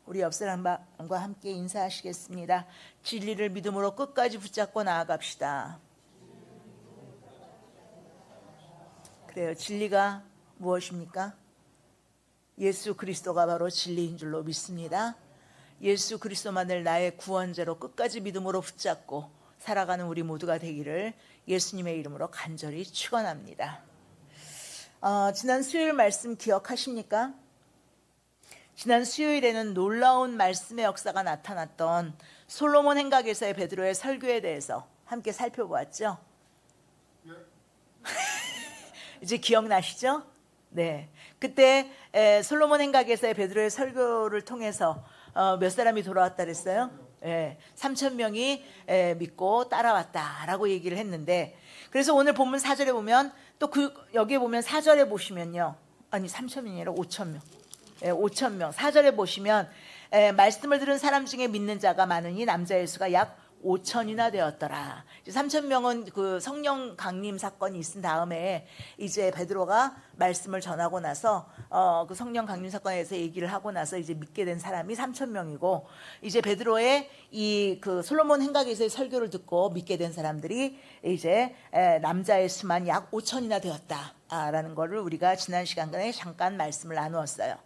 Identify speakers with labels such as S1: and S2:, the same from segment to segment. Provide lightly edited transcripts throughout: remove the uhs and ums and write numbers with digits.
S1: 우리 옆 사람과 함께 인사하시겠습니다. 진리를 믿음으로 끝까지 붙잡고 나아갑시다. 그래요. 진리가 무엇입니까? 예수 그리스도가 바로 진리인 줄로 믿습니다. 예수 그리스도만을 나의 구원자로 끝까지 믿음으로 붙잡고 살아가는 우리 모두가 되기를 예수님의 이름으로 간절히 축원합니다. 지난 수요일 말씀 기억하십니까? 지난 수요일에는 놀라운 말씀의 역사가 나타났던 솔로몬 행각에서의 베드로의 설교에 대해서 함께 살펴보았죠. 이제 기억나시죠? 네. 그때 솔로몬 행각에서의 베드로의 설교를 통해서 몇 사람이 돌아왔다 그랬어요? 3,000명이 믿고 따라왔다라고 얘기를 했는데, 그래서 오늘 본문 4절에 보면 또 여기에 보면 4절에 보시면요, 아니 3,000명이 아니라 5,000명, 5,000명. 4절에 보시면 말씀을 들은 사람 중에 믿는 자가 많으니 남자의 수가 약 5,000이나 되었더라. 3,000명은 그 성령 강림 사건이 있은 다음에 이제 베드로가 말씀을 전하고 나서 그 성령 강림 사건에 대해서 얘기를 하고 나서 이제 믿게 된 사람이 3,000명이고, 이제 베드로의 이 그 솔로몬 행각에서의 설교를 듣고 믿게 된 사람들이 이제 남자의 수만 약 5,000이나 되었다라는 거를 우리가 지난 시간에 잠깐 말씀을 나누었어요.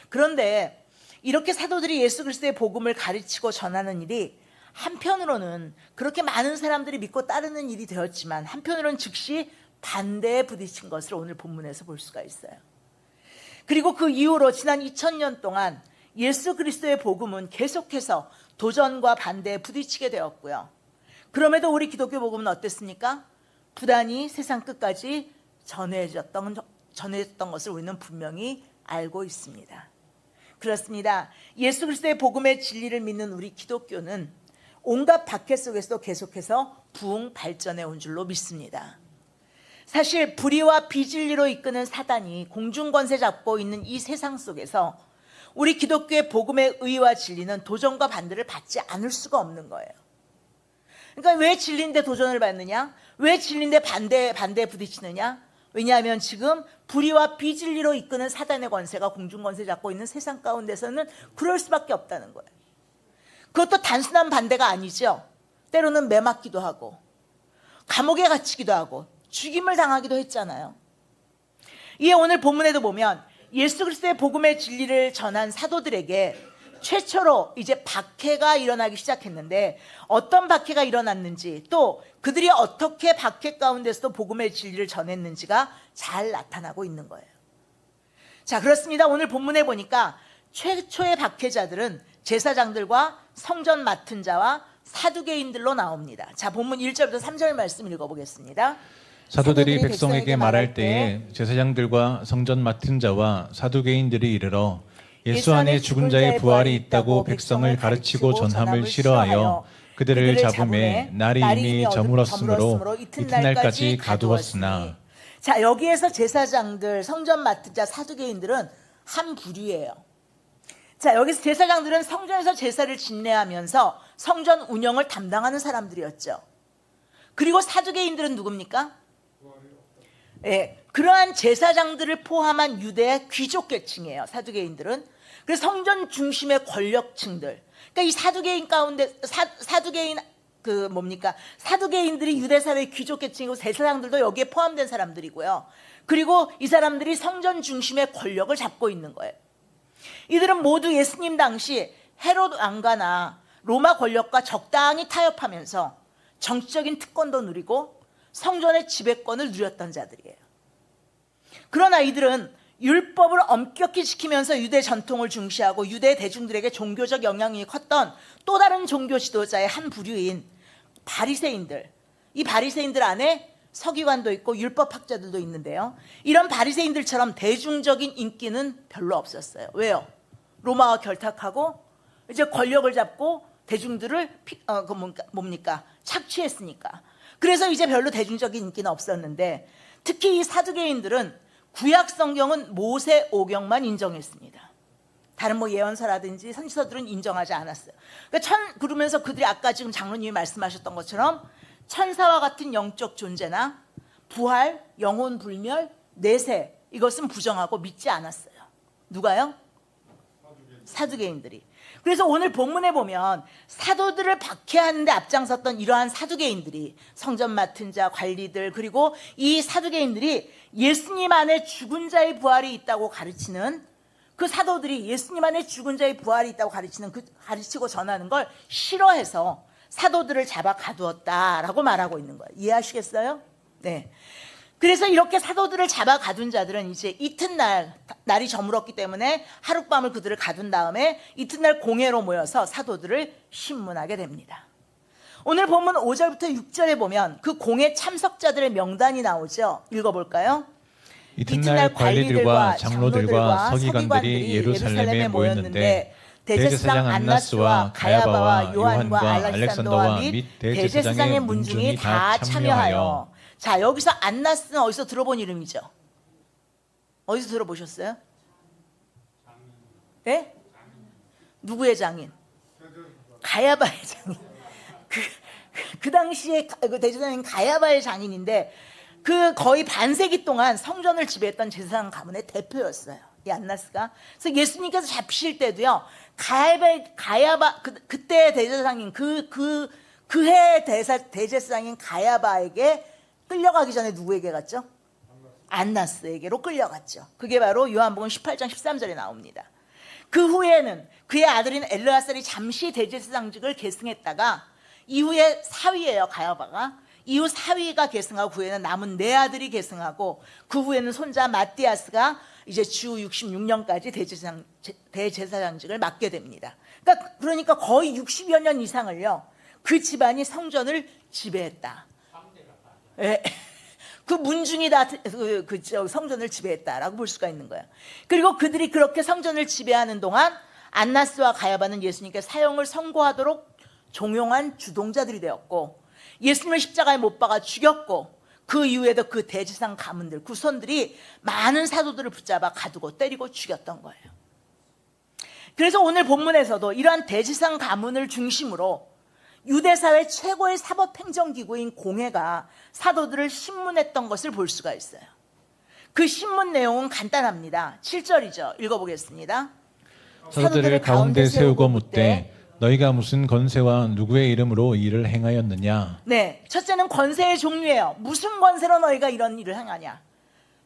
S1: 그런데 이렇게 사도들이 예수 그리스도의 복음을 가르치고 전하는 일이 한편으로는 그렇게 많은 사람들이 믿고 따르는 일이 되었지만, 한편으로는 즉시 반대에 부딪힌 것을 오늘 본문에서 볼 수가 있어요. 그리고 그 이후로 지난 2000년 동안 예수 그리스도의 복음은 계속해서 도전과 반대에 부딪히게 되었고요. 그럼에도 우리 기독교 복음은 어땠습니까? 부단히 세상 끝까지 전해졌던 것을 우리는 분명히 알고 있습니다. 그렇습니다. 예수 그리스도의 복음의 진리를 믿는 우리 기독교는 온갖 박해 속에서도 계속해서 부흥 발전해 온 줄로 믿습니다. 사실 불의와 비진리로 이끄는 사단이 공중권세 잡고 있는 이 세상 속에서 우리 기독교의 복음의 의와 진리는 도전과 반대를 받지 않을 수가 없는 거예요. 그러니까 왜 진리인데 도전을 받느냐? 왜 진리인데 반대에 부딪히느냐? 왜냐하면 지금 불의와 비진리로 이끄는 사단의 권세가 공중권세 잡고 있는 세상 가운데서는 그럴 수밖에 없다는 거예요. 그것도 단순한 반대가 아니죠. 때로는 매맞기도 하고 감옥에 갇히기도 하고 죽임을 당하기도 했잖아요. 이에 오늘 본문에도 보면 예수 그리스도의 복음의 진리를 전한 사도들에게 최초로 이제 박해가 일어나기 시작했는데, 어떤 박해가 일어났는지, 또 그들이 어떻게 박해 가운데서도 복음의 진리를 전했는지가 잘 나타나고 있는 거예요. 자, 그렇습니다. 오늘 본문에 보니까 최초의 박해자들은 제사장들과 성전 맡은 자와 사두개인들로 나옵니다. 자, 본문 1절부터 3절 말씀 읽어보겠습니다.
S2: 사도들이 백성에게 말할 때에 제사장들과 성전 맡은 자와 사두개인들이 이르러 예수 안에 죽은 자의 부활이 있다고 백성을 가르치고 전함을 싫어하여 그들을 잡음에 날이 이미 저물었으므로 이튿날까지 가두었으나.
S1: 자, 여기에서 제사장들, 성전 맡은 자, 사두개인들은 한 부류예요. 자, 여기서 제사장들은 성전에서 제사를 진례하면서 성전 운영을 담당하는 사람들이었죠. 그리고 사두개인들은 누굽니까? 그러한 제사장들을 포함한 유대의 귀족 계층이에요, 사두개인들은. 그래서 성전 중심의 권력층들. 그러니까 이 사두개인 가운데 사두개인들이 유대 사회의 귀족 계층이고 제사장들도 여기에 포함된 사람들이고요. 그리고 이 사람들이 성전 중심의 권력을 잡고 있는 거예요. 이들은 모두 예수님 당시 헤롯 왕가나 로마 권력과 적당히 타협하면서 정치적인 특권도 누리고 성전의 지배권을 누렸던 자들이에요. 그러나 이들은 율법을 엄격히 지키면서 유대 전통을 중시하고 유대 대중들에게 종교적 영향력이 컸던 또 다른 종교 지도자의 한 부류인 바리새인들. 이 바리새인들 안에 서기관도 있고 율법학자들도 있는데요. 이런 바리새인들처럼 대중적인 인기는 별로 없었어요. 왜요? 로마와 결탁하고 이제 권력을 잡고 대중들을 착취했으니까. 그래서 이제 별로 대중적인 인기는 없었는데, 특히 이 사두개인들은 구약 성경은 모세 오경만 인정했습니다. 다른 예언서라든지 선지서들은 인정하지 않았어요. 그러면서 그들이 아까 지금 장로님이 말씀하셨던 것처럼 천사와 같은 영적 존재나 부활, 영혼 불멸, 내세, 이것은 부정하고 믿지 않았어요. 누가요? 사두개인들이. 그래서 오늘 본문에 보면 사도들을 박해하는 데 앞장섰던 이러한 사두개인들이, 성전 맡은 자, 관리들, 그리고 이 사두개인들이 예수님 안에 죽은 자의 부활이 있다고 가르치는, 그 사도들이 예수님 안에 죽은 자의 부활이 있다고 가르치는, 가르치고 전하는 걸 싫어해서 사도들을 잡아 가두었다라고 말하고 있는 거예요. 이해하시겠어요? 네. 그래서 이렇게 사도들을 잡아 가둔 자들은 이제 이튿날, 날이 저물었기 때문에 하룻밤을 그들을 가둔 다음에 이튿날 공회로 모여서 사도들을 신문하게 됩니다. 오늘 본문 5절부터 6절에 보면 그 공회 참석자들의 명단이 나오죠. 읽어볼까요?
S2: 이튿날 관리들과 장로들과 서기관들이 예루살렘에 모였는데 대제사장 안나스와 가야바와 요한과 알렉산더와 및 대제사장의 문중이 다 참여하여.
S1: 자, 여기서 안나스는 어디서 들어본 이름이죠? 어디서 들어보셨어요? 예? 누구의 장인? 가야바의 장인. 그 당시에 그 대제사장인 가야바의 장인인데, 그 거의 반세기 동안 성전을 지배했던 제사장 가문의 대표였어요, 이 안나스가. 그래서 예수님께서 잡히실 때도요, 가야바 그때 대제사장인 그해 대제사장인 가야바에게 끌려가기 전에 누구에게 갔죠? 안나스에게로 끌려갔죠. 그게 바로 요한복음 18장 13절에 나옵니다. 그 후에는 그의 아들인 엘르아살이 잠시 대제사장직을 계승했다가, 이후에 사위예요, 가야바가. 이후 사위가 계승하고 그 후에는 남은 네 아들이 계승하고, 그 후에는 손자 마띠아스가 이제 주 66년까지 대제사장직을 맡게 됩니다. 그러니까 거의 60여 년 이상을요, 그 집안이 성전을 지배했다. 예. 그 문중이 다 성전을 지배했다라고 볼 수가 있는 거예요. 그리고 그들이 그렇게 성전을 지배하는 동안 안나스와 가야바는 예수님께 사형을 선고하도록 종용한 주동자들이 되었고, 예수님을 십자가에 못 박아 죽였고, 그 이후에도 그 대제사장 가문들, 구손들이 많은 사도들을 붙잡아 가두고 때리고 죽였던 거예요. 그래서 오늘 본문에서도 이러한 대제사장 가문을 중심으로 유대사회 최고의 사법행정기구인 공회가 사도들을 신문했던 것을 볼 수가 있어요. 그 신문 내용은 간단합니다. 7절이죠. 읽어보겠습니다.
S2: 사도들을 가운데 세우고 묻되 너희가 무슨 권세와 누구의 이름으로 이 일을 행하였느냐?
S1: 네, 첫째는 권세의 종류예요. 무슨 권세로 너희가 이런 일을 행하냐?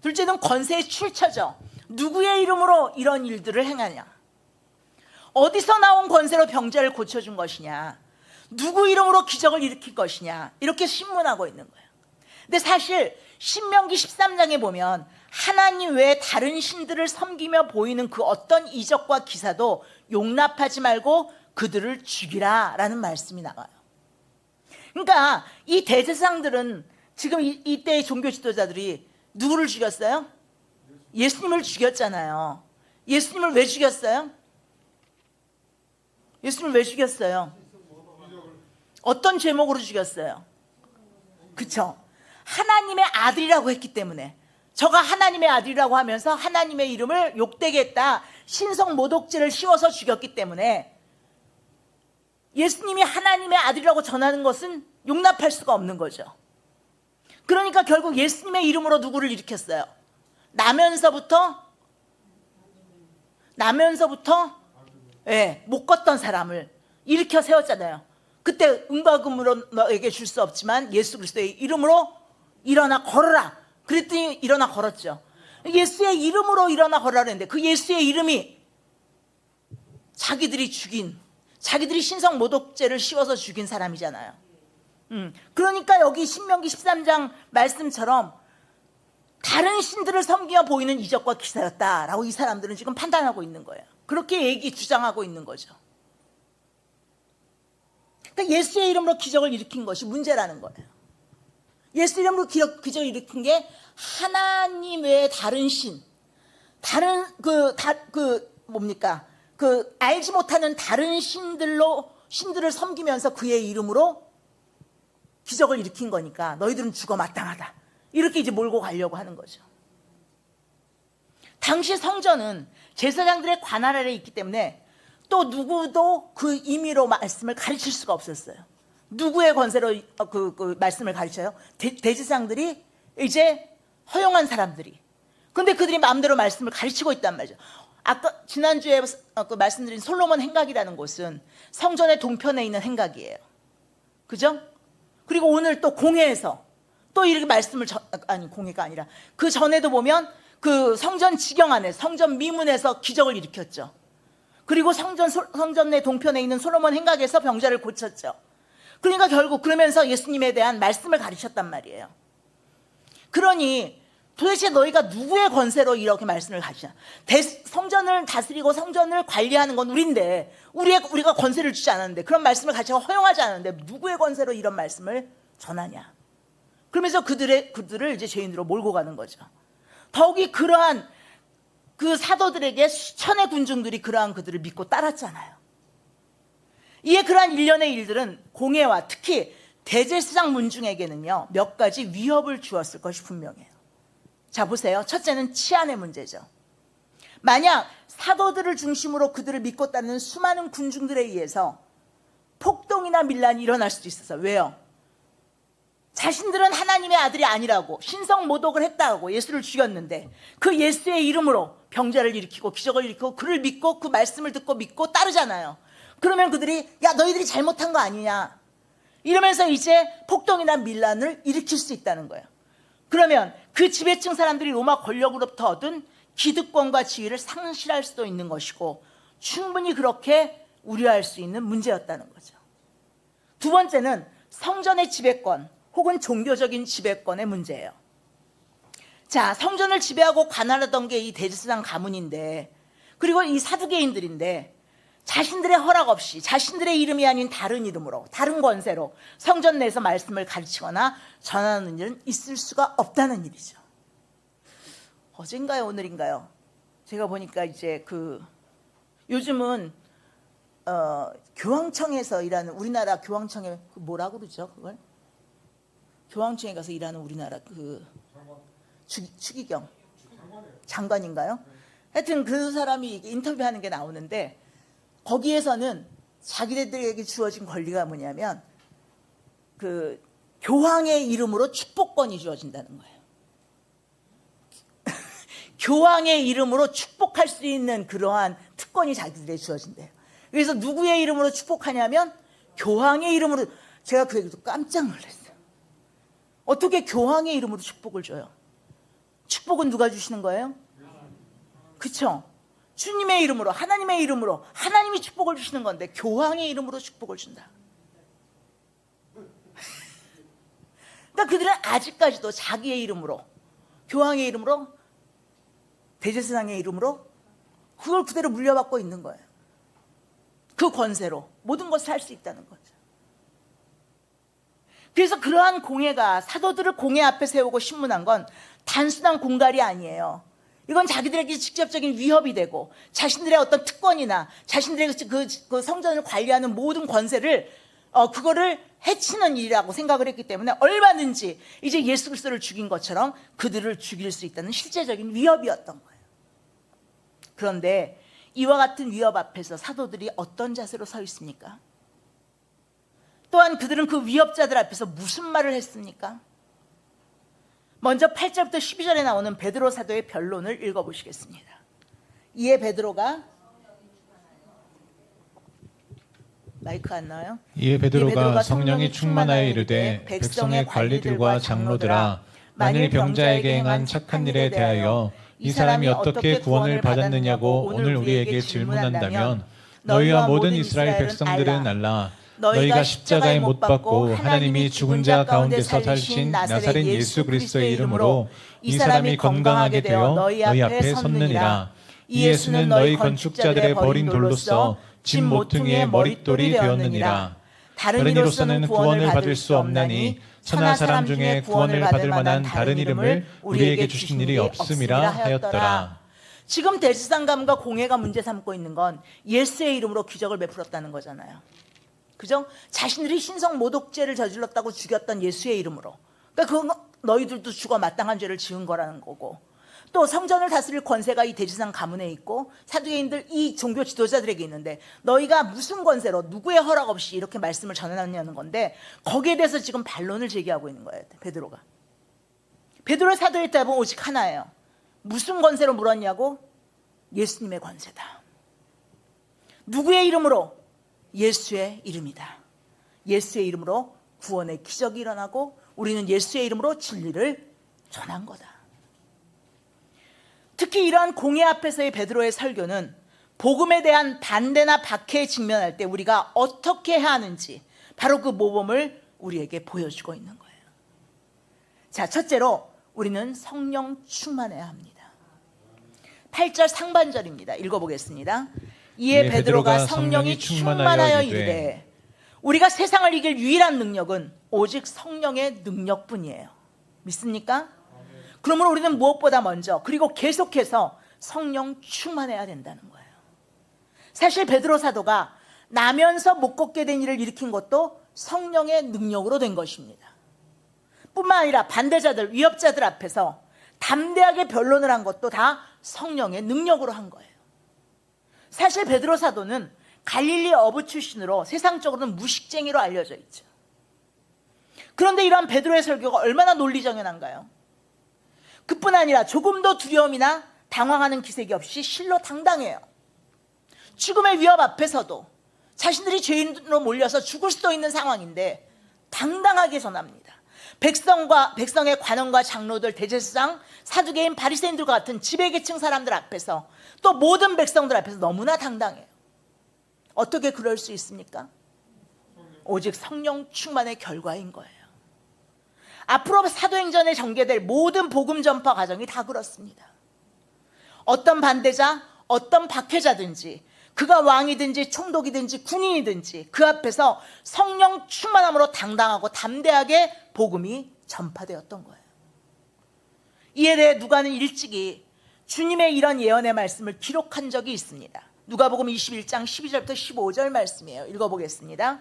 S1: 둘째는 권세의 출처죠. 누구의 이름으로 이런 일들을 행하냐? 어디서 나온 권세로 병자를 고쳐준 것이냐? 누구 이름으로 기적을 일으킬 것이냐? 이렇게 신문하고 있는 거예요. 근데 사실 신명기 13장에 보면 하나님 외에 다른 신들을 섬기며 보이는 그 어떤 이적과 기사도 용납하지 말고 그들을 죽이라 라는 말씀이 나와요. 그러니까 이 대제사장들은 지금 이때의 종교 지도자들이 누구를 죽였어요? 예수님을 죽였잖아요. 예수님을 왜 죽였어요? 예수님을 왜 죽였어요? 어떤 제목으로 죽였어요? 그쵸? 하나님의 아들이라고 했기 때문에. 저가 하나님의 아들이라고 하면서 하나님의 이름을 욕되게 했다, 신성 모독죄를 씌워서 죽였기 때문에 예수님이 하나님의 아들이라고 전하는 것은 용납할 수가 없는 거죠. 그러니까 결국 예수님의 이름으로 누구를 일으켰어요? 나면서부터 못 걷던 사람을 일으켜 세웠잖아요. 그때 은과 금으로 너에게 줄 수 없지만 예수 그리스도의 이름으로 일어나 걸어라. 그랬더니 일어나 걸었죠. 예수의 이름으로 일어나 걸으라 그랬는데 그 예수의 이름이 자기들이 신성 모독죄를 씌워서 죽인 사람이잖아요. 그러니까 여기 신명기 13장 말씀처럼 다른 신들을 섬기며 보이는 이적과 기사였다라고 이 사람들은 지금 판단하고 있는 거예요. 그렇게 주장하고 있는 거죠. 그러니까 예수의 이름으로 기적을 일으킨 것이 문제라는 거예요. 예수 이름으로 기적을 일으킨 게 하나님 외에 다른 신, 알지 못하는 다른 신들을 섬기면서 그의 이름으로 기적을 일으킨 거니까 너희들은 죽어 마땅하다. 이렇게 이제 몰고 가려고 하는 거죠. 당시 성전은 제사장들의 관할 아래에 있기 때문에 또 누구도 그 임의로 말씀을 가르칠 수가 없었어요. 누구의 권세로 그 말씀을 가르쳐요? 대제사장들이 이제 허용한 사람들이. 근데 그들이 마음대로 말씀을 가르치고 있단 말이죠. 아까 지난주에 말씀드린 솔로몬 행각이라는 곳은 성전의 동편에 있는 행각이에요. 그죠? 그리고 오늘 또 공회에서 또 이렇게 아니 공회가 아니라 그 전에도 보면 그 성전 지경 안에 성전 미문에서 기적을 일으켰죠. 그리고 성전의 동편에 있는 솔로몬 행각에서 병자를 고쳤죠. 그러니까 결국 그러면서 예수님에 대한 말씀을 가르쳤단 말이에요. 그러니 도대체 너희가 누구의 권세로 이렇게 말씀을 가르치냐? 성전을 다스리고 성전을 관리하는 건 우리인데 우리가 권세를 주지 않았는데, 그런 말씀을 가르치고 허용하지 않았는데 누구의 권세로 이런 말씀을 전하냐? 그러면서 그들을 이제 죄인으로 몰고 가는 거죠. 더욱이 그러한 그 사도들에게 수천의 군중들이 그러한 그들을 믿고 따랐잖아요. 이에 그러한 일련의 일들은 공회와 특히 대제사장 문중에게는요 몇 가지 위협을 주었을 것이 분명해요. 자 보세요. 첫째는 치안의 문제죠. 만약 사도들을 중심으로 그들을 믿고 따르는 수많은 군중들에 의해서 폭동이나 밀란이 일어날 수도 있어서. 왜요? 자신들은 하나님의 아들이 아니라고 신성 모독을 했다고 예수를 죽였는데 그 예수의 이름으로 병자를 일으키고 기적을 일으키고 그를 믿고 그 말씀을 듣고 믿고 따르잖아요. 그러면 그들이 야 너희들이 잘못한 거 아니냐 이러면서 이제 폭동이나 밀란을 일으킬 수 있다는 거예요. 그러면 그 지배층 사람들이 로마 권력으로부터 얻은 기득권과 지위를 상실할 수도 있는 것이고 충분히 그렇게 우려할 수 있는 문제였다는 거죠. 두 번째는 성전의 지배권 혹은 종교적인 지배권의 문제예요. 자, 성전을 지배하고 관할하던 게 이 대제사장 가문인데, 그리고 이 사두개인들인데 자신들의 허락 없이 자신들의 이름이 아닌 다른 이름으로 다른 권세로 성전 내에서 말씀을 가르치거나 전하는 일은 있을 수가 없다는 일이죠. 어젠가요 오늘인가요? 제가 보니까 이제 요즘은 교황청에서 일하는 우리나라 교황청에 뭐라고 그러죠 그걸? 교황청에 가서 일하는 우리나라 추기경 장관인가요? 하여튼 그 사람이 인터뷰하는 게 나오는데 거기에서는 자기들에게 주어진 권리가 뭐냐면 교황의 이름으로 축복권이 주어진다는 거예요. 교황의 이름으로 축복할 수 있는 그러한 특권이 자기들에게 주어진대요. 그래서 누구의 이름으로 축복하냐면 교황의 이름으로. 제가 그 얘기 듣고 깜짝 놀랐어요. 어떻게 교황의 이름으로 축복을 줘요? 축복은 누가 주시는 거예요? 그렇죠? 주님의 이름으로 하나님의 이름으로 하나님이 축복을 주시는 건데 교황의 이름으로 축복을 준다. 그러니까 그들은 아직까지도 자기의 이름으로 교황의 이름으로 대제사장의 이름으로 그걸 그대로 물려받고 있는 거예요. 그 권세로 모든 것을 할 수 있다는 거죠. 그래서 그러한 공회가 사도들을 공회 앞에 세우고 신문한 건 단순한 공갈이 아니에요. 이건 자기들에게 직접적인 위협이 되고 자신들의 어떤 특권이나 자신들의 그 성전을 관리하는 모든 권세를 그거를 해치는 일이라고 생각을 했기 때문에 얼마든지 이제 예수 그리스도를 죽인 것처럼 그들을 죽일 수 있다는 실제적인 위협이었던 거예요. 그런데 이와 같은 위협 앞에서 사도들이 어떤 자세로 서 있습니까? 또한 그들은 그 위협자들 앞에서 무슨 말을 했습니까? 먼저 8절부터 12절에 나오는 베드로 사도의 변론을 읽어보시겠습니다. 이에 베드로가 마이크 안 나와요?
S2: 이에 베드로가 성령이 충만하여 이르되 백성의 관리들과 장로들아 만일 병자에게 행한 착한 일에 대하여 이 사람이 어떻게 구원을 받았느냐고 오늘 우리에게 질문한다면 너희와 모든 이스라엘 백성들은 알라. 너희가 십자가에 못 박고 하나님이 죽은 자 가운데서 살리신 나사렛 예수 그리스도의 이름으로 이 사람이 건강하게 되어 너희 앞에 섰느니라. 이 예수는 너희 건축자들의 버린 돌로서 집 모퉁이의 머릿돌이 되었느니라. 다른 이로서는 구원을 받을 수 없나니 천하 사람 중에 구원을 받을 만한 다른 이름을 우리에게 주신 일이 없음이라 하였더라.
S1: 지금 대제사장감과 공회가 문제 삼고 있는 건 예수의 이름으로 기적을 베풀었다는 거잖아요. 그죠? 자신들이 신성 모독죄를 저질렀다고 죽였던 예수의 이름으로. 그러니까 그건 너희들도 죽어 마땅한 죄를 지은 거라는 거고, 또 성전을 다스릴 권세가 이 대제사장 가문에 있고 사두개인들 이 종교 지도자들에게 있는데 너희가 무슨 권세로 누구의 허락 없이 이렇게 말씀을 전해놨냐는 건데 거기에 대해서 지금 반론을 제기하고 있는 거예요. 베드로가. 베드로의 사도의 답은 오직 하나예요. 무슨 권세로 물었냐고? 예수님의 권세다. 누구의 이름으로? 예수의 이름이다. 예수의 이름으로 구원의 기적이 일어나고 우리는 예수의 이름으로 진리를 전한 거다. 특히 이러한 공회 앞에서의 베드로의 설교는 복음에 대한 반대나 박해에 직면할 때 우리가 어떻게 해야 하는지 바로 그 모범을 우리에게 보여주고 있는 거예요. 자, 첫째로 우리는 성령 충만해야 합니다. 8절 상반절입니다. 읽어보겠습니다. 이에 베드로가 성령이 충만하여 이르되 우리가 세상을 이길 유일한 능력은 오직 성령의 능력뿐이에요. 믿습니까? 그러므로 우리는 무엇보다 먼저 그리고 계속해서 성령 충만해야 된다는 거예요. 사실 베드로 사도가 나면서 못 걷게 된 일을 일으킨 것도 성령의 능력으로 된 것입니다. 뿐만 아니라 반대자들, 위협자들 앞에서 담대하게 변론을 한 것도 다 성령의 능력으로 한 거예요. 사실 베드로 사도는 갈릴리 어부 출신으로 세상적으로는 무식쟁이로 알려져 있죠. 그런데 이러한 베드로의 설교가 얼마나 논리정연한가요? 그뿐 아니라 조금도 두려움이나 당황하는 기색이 없이 실로 당당해요. 죽음의 위협 앞에서도 자신들이 죄인으로 몰려서 죽을 수도 있는 상황인데 당당하게 전합니다. 백성의 관원과 장로들, 대제사장, 사두개인, 바리새인들과 같은 지배계층 사람들 앞에서 또 모든 백성들 앞에서 너무나 당당해요. 어떻게 그럴 수 있습니까? 오직 성령 충만의 결과인 거예요. 앞으로 사도행전에 전개될 모든 복음 전파 과정이 다 그렇습니다. 어떤 반대자, 어떤 박해자든지 그가 왕이든지 총독이든지 군인이든지 그 앞에서 성령 충만함으로 당당하고 담대하게 복음이 전파되었던 거예요. 이에 대해 누가는 일찍이 주님의 이런 예언의 말씀을 기록한 적이 있습니다. 누가복음 21장 12절부터 15절 말씀이에요. 읽어보겠습니다.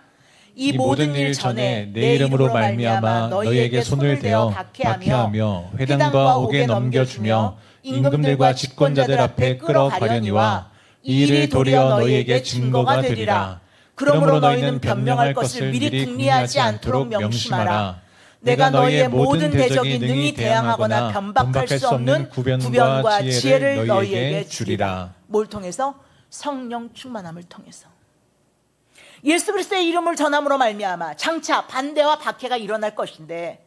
S1: 이 모든 일 전에 내 이름으로 말미암아 너희에게 손을 대어 박해하며 회당과 옥에 넘겨주며 임금들과 집권자들 앞에 끌어가려니와 이 일이 도리어 너희에게 증거가 되리라. 그러므로 너희는 변명할 것을 미리 궁리하지 않도록 명심하라. 내가 너희의 모든 대적이 능히 대항하거나 변박할 수 없는 구변과 지혜를 너희에게 주리라. 뭘 통해서? 성령 충만함을 통해서. 예수 그리스도의 이름을 전함으로 말미암아 장차 반대와 박해가 일어날 것인데,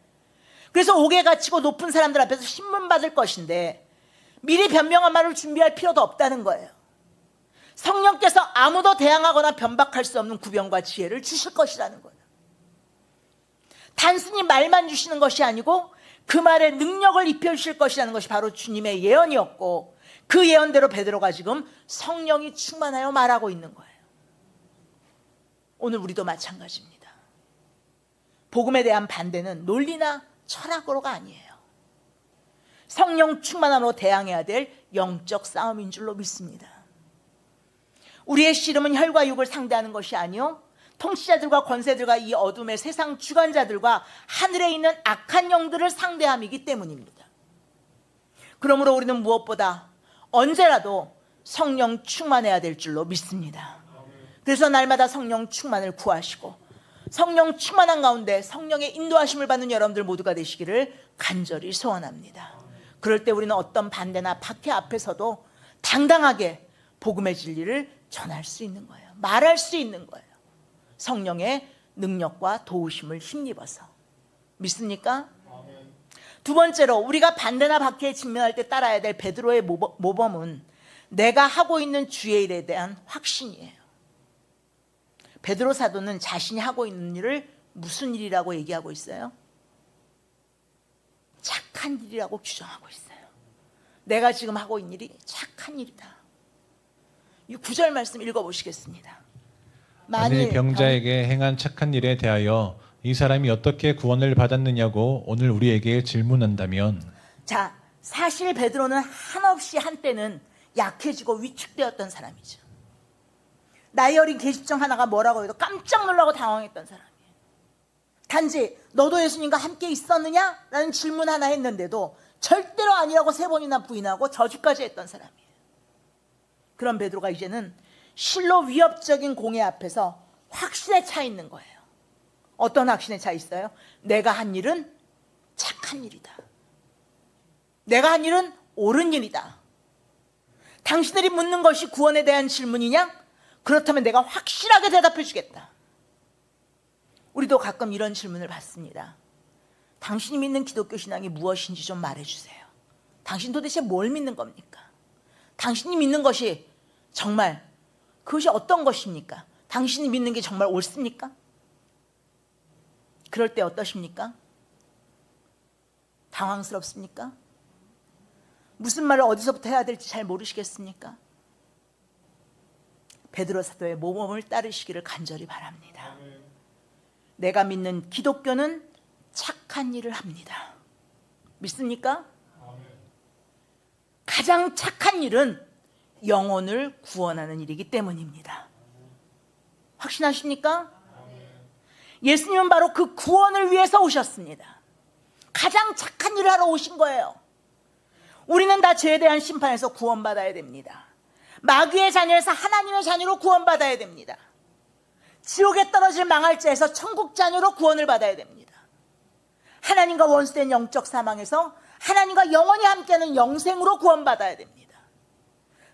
S1: 그래서 옥에 갇히고 높은 사람들 앞에서 신문받을 것인데 미리 변명한 말을 준비할 필요도 없다는 거예요. 성령께서 아무도 대항하거나 변박할 수 없는 구변과 지혜를 주실 것이라는 거예요. 단순히 말만 주시는 것이 아니고 그 말에 능력을 입혀주실 것이라는 것이 바로 주님의 예언이었고, 그 예언대로 베드로가 지금 성령이 충만하여 말하고 있는 거예요. 오늘 우리도 마찬가지입니다. 복음에 대한 반대는 논리나 철학으로가 아니에요. 성령 충만함으로 대항해야 될 영적 싸움인 줄로 믿습니다. 우리의 씨름은 혈과 육을 상대하는 것이 아니요 통치자들과 권세들과 이 어둠의 세상 주관자들과 하늘에 있는 악한 영들을 상대함이기 때문입니다. 그러므로 우리는 무엇보다 언제라도 성령 충만해야 될 줄로 믿습니다. 그래서 날마다 성령 충만을 구하시고 성령 충만한 가운데 성령의 인도하심을 받는 여러분들 모두가 되시기를 간절히 소원합니다. 그럴 때 우리는 어떤 반대나 박해 앞에서도 당당하게 복음의 진리를 전할 수 있는 거예요. 말할 수 있는 거예요. 성령의 능력과 도우심을 힘입어서. 믿습니까? 두 번째로 우리가 반대나 박해에 직면할 때 따라야 될 베드로의 모범은 내가 하고 있는 주의 일에 대한 확신이에요. 베드로 사도는 자신이 하고 있는 일을 무슨 일이라고 얘기하고 있어요? 착한 일이라고 규정하고 있어요. 내가 지금 하고 있는 일이 착한 일이다. 이 9절 말씀 읽어보시겠습니다.
S2: 만일 병자에게 행한 착한 일에 대하여 이 사람이 어떻게 구원을 받았느냐고 오늘 우리에게 질문한다면,
S1: 자, 사실 베드로는 한없이 한때는 약해지고 위축되었던 사람이죠. 나이 어린 계집종 하나가 뭐라고 해도 깜짝 놀라고 당황했던 사람이에요. 단지 너도 예수님과 함께 있었느냐? 라는 질문 하나 했는데도 절대로 아니라고 3번이나 부인하고 저주까지 했던 사람이에요. 그런 베드로가 이제는 실로 위협적인 공회 앞에서 확신에 차 있는 거예요. 어떤 확신에 차 있어요? 내가 한 일은 착한 일이다. 내가 한 일은 옳은 일이다. 당신들이 묻는 것이 구원에 대한 질문이냐? 그렇다면 내가 확실하게 대답해 주겠다. 우리도 가끔 이런 질문을 받습니다. 당신이 믿는 기독교 신앙이 무엇인지 좀 말해주세요. 당신 도대체 뭘 믿는 겁니까? 당신이 믿는 것이 정말 그것이 어떤 것입니까? 당신이 믿는 게 정말 옳습니까? 그럴 때 어떠십니까? 당황스럽습니까? 무슨 말을 어디서부터 해야 될지 잘 모르시겠습니까? 베드로 사도의 모범을 따르시기를 간절히 바랍니다. 내가 믿는 기독교는 착한 일을 합니다. 믿습니까? 가장 착한 일은 영혼을 구원하는 일이기 때문입니다. 확신하십니까? 예수님은 바로 그 구원을 위해서 오셨습니다. 가장 착한 일을 하러 오신 거예요. 우리는 다 죄에 대한 심판에서 구원받아야 됩니다. 마귀의 자녀에서 하나님의 자녀로 구원받아야 됩니다. 지옥에 떨어질 망할 자에서 천국 자녀로 구원을 받아야 됩니다. 하나님과 원수된 영적 사망에서 하나님과 영원히 함께하는 영생으로 구원받아야 됩니다.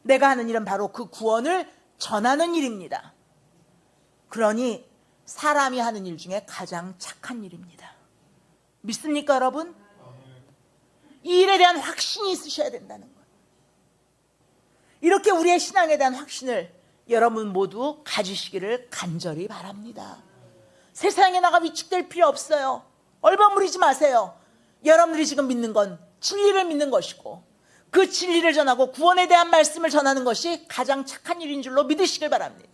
S1: 내가 하는 일은 바로 그 구원을 전하는 일입니다. 그러니 사람이 하는 일 중에 가장 착한 일입니다. 믿습니까, 여러분? 이 일에 대한 확신이 있으셔야 된다는 거예요. 이렇게 우리의 신앙에 대한 확신을 여러분 모두 가지시기를 간절히 바랍니다. 세상에 나가 위축될 필요 없어요. 얼버무리지 마세요. 여러분들이 지금 믿는 건 진리를 믿는 것이고 그 진리를 전하고 구원에 대한 말씀을 전하는 것이 가장 착한 일인 줄로 믿으시길 바랍니다.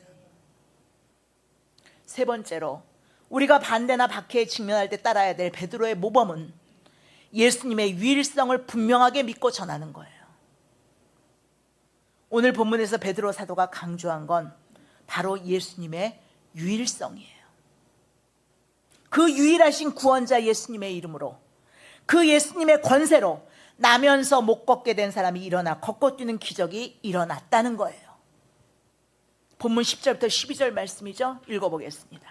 S1: 세 번째로 우리가 반대나 박해에 직면할 때 따라야 될 베드로의 모범은 예수님의 유일성을 분명하게 믿고 전하는 거예요. 오늘 본문에서 베드로 사도가 강조한 건 바로 예수님의 유일성이에요. 그 유일하신 구원자 예수님의 이름으로, 그 예수님의 권세로 나면서 못 걷게 된 사람이 일어나 걷고 뛰는 기적이 일어났다는 거예요. 본문 10절부터 12절 말씀이죠. 읽어보겠습니다.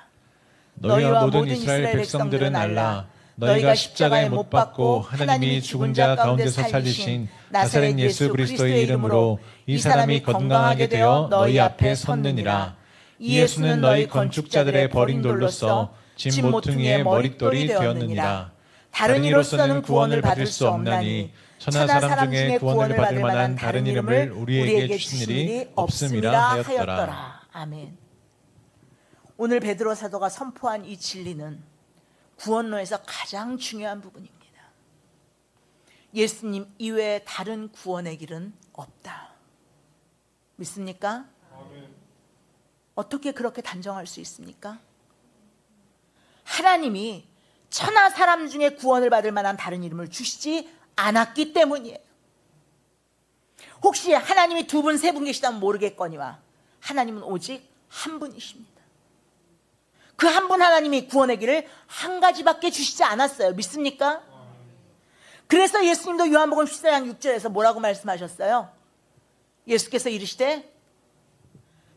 S2: 너희와 모든 이스라엘 백성들은 알라. 너희가 십자가에 못 박고 하나님이 죽은 자 가운데서 살리신 나사렛 예수 그리스도의 이름으로 이 사람이 건강하게 되어 너희 앞에 섰느니라. 이 예수는 너희 건축자들의 버린 돌로서 진 모퉁이의 머릿돌이 되었느니라. 다른 이로서는 구원을 받을 수 없나니 천하 사람 중에 구원을 받을 만한 다른 이름을 우리에게 주신 일이 없음이라 하였더라.
S1: 아멘. 오늘 베드로 사도가 선포한 이 진리는 구원론에서 가장 중요한 부분입니다. 예수님 이외에 다른 구원의 길은 없다. 믿습니까? 어떻게 그렇게 단정할 수 있습니까? 하나님이 천하 사람 중에 구원을 받을 만한 다른 이름을 주시지 않았기 때문이에요. 혹시 하나님이 두 분, 세 분 계시다면 모르겠거니와 하나님은 오직 한 분이십니다. 그 한 분 하나님이 구원의 길을 한 가지밖에 주시지 않았어요. 믿습니까? 그래서 예수님도 요한복음 14장 6절에서 뭐라고 말씀하셨어요? 예수께서 이르시되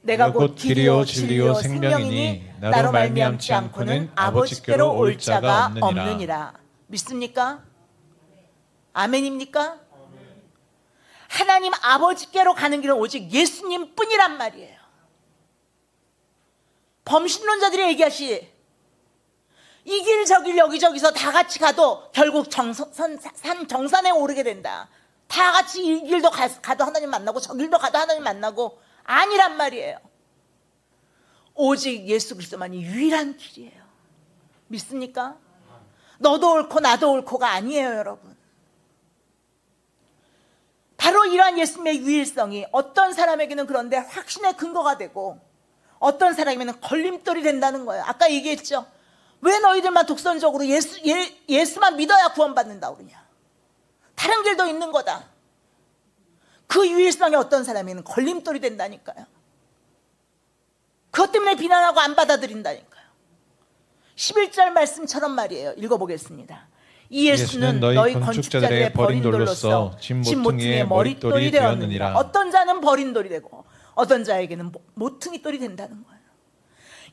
S1: 내가 곧 길이요 진리요 생명이니 나로 말미암지 않고는 아버지께로 올 자가 없느니라. 믿습니까? 아멘입니까? 하나님 아버지께로 가는 길은 오직 예수님 뿐이란 말이에요. 범신론자들이 얘기하시 이 길 저 길 여기저기서 다 같이 가도 결국 산 정산에 오르게 된다. 다 같이 이 길도 가도 하나님 만나고 저 길도 가도 하나님 만나고 아니란 말이에요. 오직 예수 그리스도만이 유일한 길이에요. 믿습니까? 너도 옳고 나도 옳고가 아니에요, 여러분. 바로 이러한 예수님의 유일성이 어떤 사람에게는 그런데 확신의 근거가 되고 어떤 사람에게는 걸림돌이 된다는 거예요. 아까 얘기했죠. 왜 너희들만 독선적으로 예수만 믿어야 구원받는다 그러냐. 다른 길도 있는 거다. 그 유일성이 어떤 사람에게는 걸림돌이 된다니까요. 그것 때문에 비난하고 안 받아들인다니까요. 11절 말씀처럼 말이에요. 읽어보겠습니다. 이 예수는 너희 건축자들의 버린 돌로서 진 모퉁이의 머릿돌이 되었느니라. 어떤 자는 버린 돌이 되고 어떤 자에게는 모퉁이 돌이 된다는 거예요.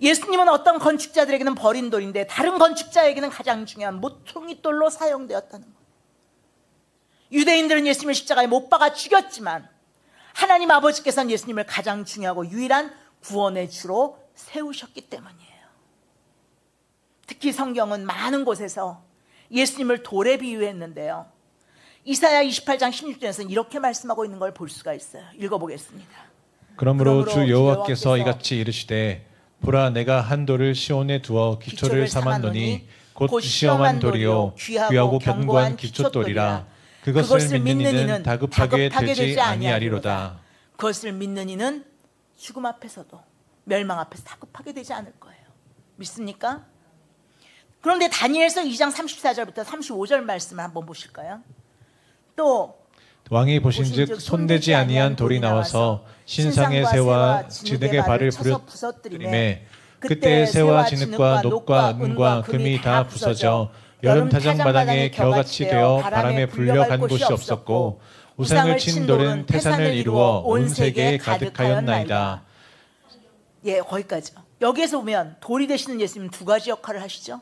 S1: 예수님은 어떤 건축자들에게는 버린 돌인데 다른 건축자에게는 가장 중요한 모퉁이 돌로 사용되었다는 거예요. 유대인들은 예수님을 십자가에 못 박아 죽였지만 하나님 아버지께서는 예수님을 가장 중요하고 유일한 구원의 주로 세우셨기 때문이에요. 특히 성경은 많은 곳에서 예수님을 돌에 비유했는데요. 이사야 28장 16절에서는 이렇게 말씀하고 있는 걸 볼 수가 있어요. 읽어보겠습니다.
S2: 그러므로 주 여호와께서 이같이 이르시되 보라 내가 한 돌을 시온에 두어 기초를 삼았노니 곧 시험한 돌이요 귀하고 견고한 기초돌이라 그것을 믿는 이는 다급하게 되지 아니하리로다.
S1: 그것을 믿는 이는 죽음 앞에서도 멸망 앞에서 다급하게 되지 않을 거예요. 믿습니까? 그런데 다니엘서 2장 34절부터 35절 말씀을 한번 보실까요? 또
S2: 왕이 보신즉 손대지 아니한 돌이 나와서 신상의 새와 진흙의 발을 부러뜨리매 그때 새와 진흙과 녹과 은과 금이 다 부서져 여름 타작마당에 겨같이 되어 바람에 불려간 곳이 없었고 우상을 친 돌은 태산을 이루어 온 세계에 가득하였나이다.
S1: 예, 거기까지요. 여기에서 보면 돌이 되시는 예수님은 두 가지 역할을 하시죠.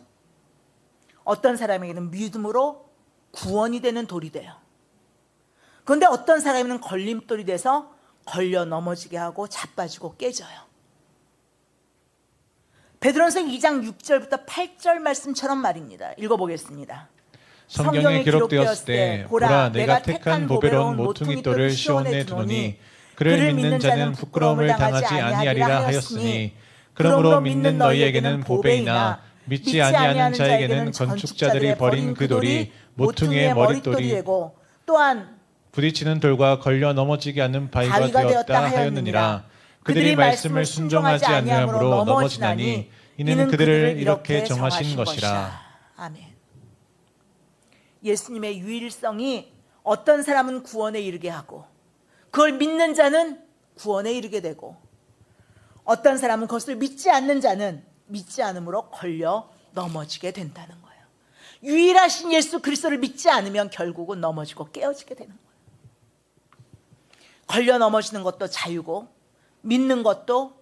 S1: 어떤 사람에게는 믿음으로 구원이 되는 돌이 돼요. 그런데 어떤 사람에게는 걸림돌이 돼서 걸려 넘어지게 하고 자빠지고 깨져요. 베드로전서 2장 6절부터 8절 말씀처럼 말입니다. 읽어보겠습니다.
S2: 성경에 기록되었을 때 보라 내가 택한 보배로운 모퉁이돌을 시온에 두노니 그를 믿는 자는 부끄러움을 당하지 아니하리라 하였으니 그러므로 믿는 너희에게는 보배이나 믿지 아니하는 자에게는 건축자들이 버린 그 돌이 모퉁이의 머릿돌이 되고 또한 부딪히는 돌과 걸려 넘어지게 하는 바위가 되었다 하였느니라. 그들이 말씀을 순종하지 아니함으로 넘어지나니 이는 그들을 이렇게 정하신 것이라.
S1: 아멘. 예수님의 유일성이 어떤 사람은 구원에 이르게 하고 그걸 믿는 자는 구원에 이르게 되고 어떤 사람은 그것을 믿지 않는 자는 믿지 않음으로 걸려 넘어지게 된다는 거예요. 유일하신 예수 그리스도를 믿지 않으면 결국은 넘어지고 깨어지게 되는 거예요. 걸려 넘어지는 것도 자유고 믿는 것도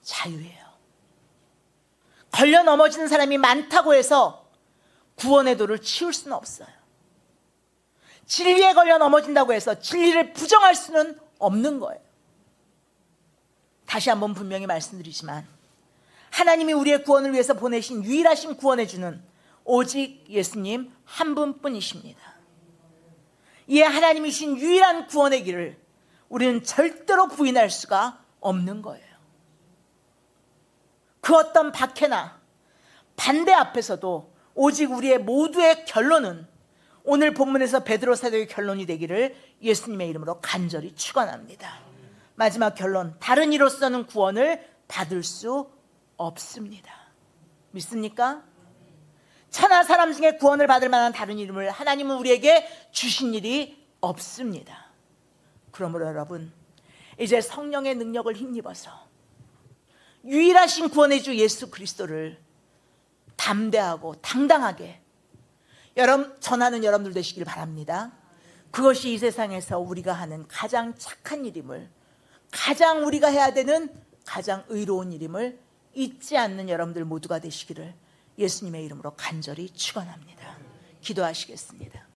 S1: 자유예요. 걸려 넘어지는 사람이 많다고 해서 구원의 도를 치울 수는 없어요. 진리에 걸려 넘어진다고 해서 진리를 부정할 수는 없는 거예요. 다시 한번 분명히 말씀드리지만 하나님이 우리의 구원을 위해서 보내신 유일하신 구원해 주는 오직 예수님 한 분뿐이십니다. 이에 하나님이신 유일한 구원의 길을 우리는 절대로 부인할 수가 없는 거예요. 그 어떤 박해나 반대 앞에서도 오직 우리의 모두의 결론은 오늘 본문에서 베드로 사도의 결론이 되기를 예수님의 이름으로 간절히 축원합니다. 마지막 결론, 다른 이로서는 구원을 받을 수 없습니다. 믿습니까? 천하 사람 중에 구원을 받을 만한 다른 이름을 하나님은 우리에게 주신 일이 없습니다. 그러므로 여러분, 이제 성령의 능력을 힘입어서 유일하신 구원의 주 예수 그리스도를 담대하고 당당하게 전하는 여러분들 되시길 바랍니다. 그것이 이 세상에서 우리가 하는 가장 착한 일임을, 가장 우리가 해야 되는 가장 의로운 일임을 잊지 않는 여러분들 모두가 되시기를 예수님의 이름으로 간절히 축원합니다. 기도하시겠습니다.